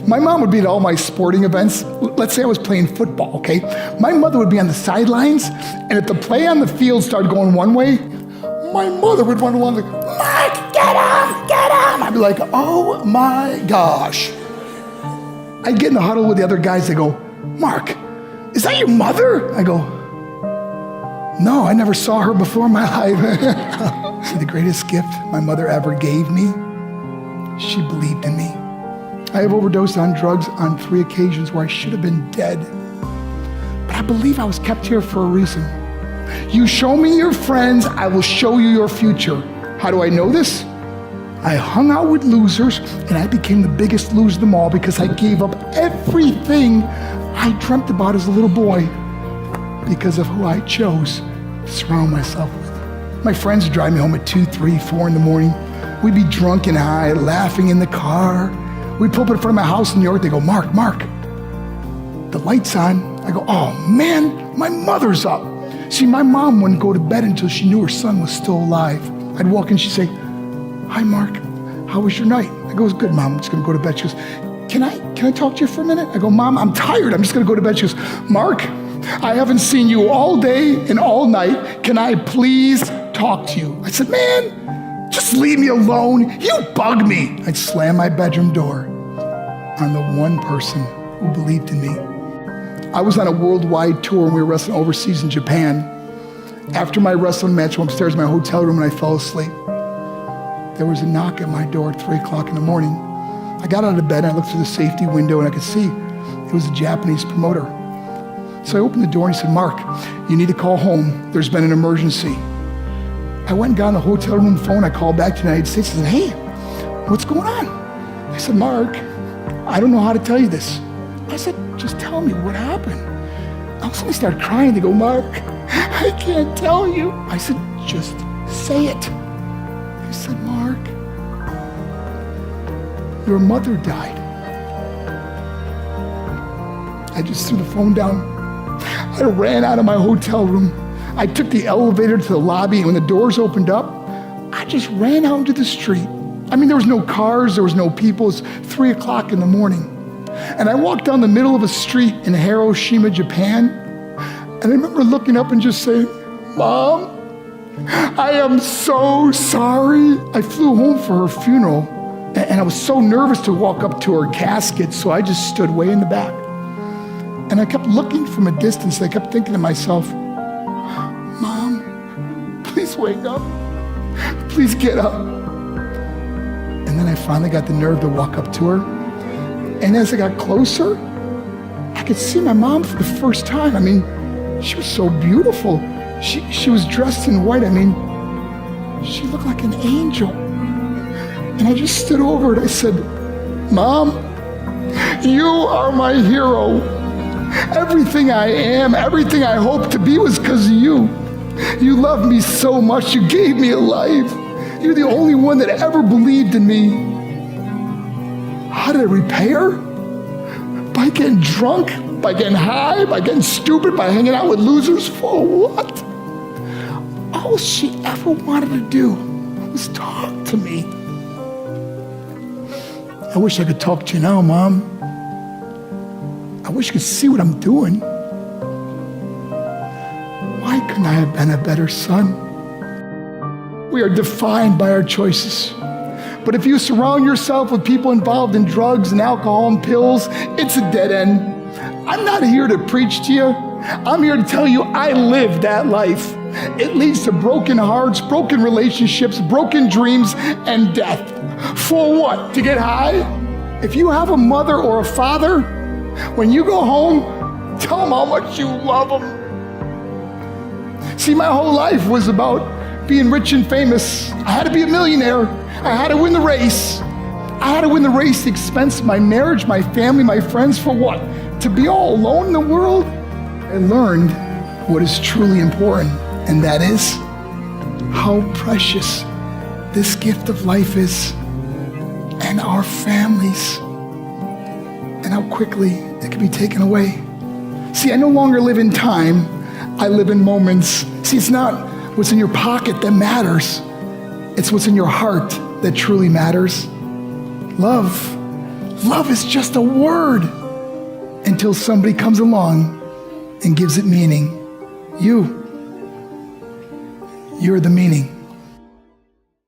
My mom would be at all my sporting events. Let's say I was playing football, okay? My mother would be on the sidelines, and if the play on the field started going one way, my mother would run along like, Mark, get him, get him. I'd be like, oh my gosh. I'd get in the huddle with the other guys. They go, Mark, is that your mother? I go, no, I never saw her before in my life. See, the greatest gift my mother ever gave me, she believed in me. I have overdosed on drugs on 3 occasions where I should have been dead. But I believe I was kept here for a reason. You show me your friends, I will show you your future. How do I know this? I hung out with losers, and I became the biggest loser of them all because I gave up everything I dreamt about as a little boy because of who I chose to surround myself with. My friends would drive me home at 2, 3, 4 in the morning. We'd be drunk and high, laughing in the car. We'd pull up in front of my house in New York. They go, Mark, the light's on. I go, oh man, my mother's up. See, my mom wouldn't go to bed until she knew her son was still alive. I'd walk in, she'd say, hi, Mark, how was your night? I go, it was good, Mom, I'm just gonna go to bed. She goes, can I talk to you for a minute? I go, Mom, I'm tired, I'm just gonna go to bed. She goes, Mark, I haven't seen you all day and all night. Can I please talk to you? I said, man, just leave me alone. You bug me. I'd slam my bedroom door on the one person who believed in me. I was on a worldwide tour and we were wrestling overseas in Japan. After my wrestling match, I went upstairs in my hotel room and I fell asleep. There was a knock at my door at 3 o'clock in the morning. I got out of bed and I looked through the safety window and I could see it was a Japanese promoter. So I opened the door and he said, Mark, you need to call home. There's been an emergency. I went and got on the hotel room phone. I called back to the United States and said, hey, what's going on? I said, Mark, I don't know how to tell you this. I said, just tell me what happened. All of a sudden I started crying. They go, Mark, I can't tell you. I said, just say it. I said, Mark, your mother died. I just threw the phone down. I ran out of my hotel room. I took the elevator to the lobby, and when the doors opened up, I just ran out into the street. I mean, there was no cars, there was no people. It was 3 o'clock in the morning. And I walked down the middle of a street in Hiroshima, Japan, and I remember looking up and just saying, Mom, I am so sorry. I flew home for her funeral, and I was so nervous to walk up to her casket, so I just stood way in the back. And I kept looking from a distance. I kept thinking to myself, Mom, please wake up. Please get up. And then I finally got the nerve to walk up to her. And as I got closer, I could see my mom for the first time. I mean, she was so beautiful. She was dressed in white. I mean, she looked like an angel. And I just stood over her and I said, Mom, you are my hero. Everything I am, everything I hope to be was because of you. You loved me so much. You gave me a life. You're the only one that ever believed in me. How did I repay her? By getting drunk, by getting high, by getting stupid, by hanging out with losers? For what? All she ever wanted to do was talk to me. I wish I could talk to you now, Mom. I wish you could see what I'm doing. Why couldn't I have been a better son? We are defined by our choices. But if you surround yourself with people involved in drugs and alcohol and pills, it's a dead end. I'm not here to preach to you. I'm here to tell you I lived that life. It leads to broken hearts, broken relationships, broken dreams, and death. For what? To get high? If you have a mother or a father, when you go home, tell them how much you love them. See, my whole life was about being rich and famous. I had to be a millionaire. I had to win the race. I had to win the race at the expense of my marriage, my family, my friends. For what? To be all alone in the world? I learned what is truly important, and that is how precious this gift of life is, and our families, and how quickly it can be taken away. See, I no longer live in time, I live in moments. See, it's not what's in your pocket that matters, it's what's in your heart that truly matters. Love Love is just a word until somebody comes along and gives it meaning. You're the meaning.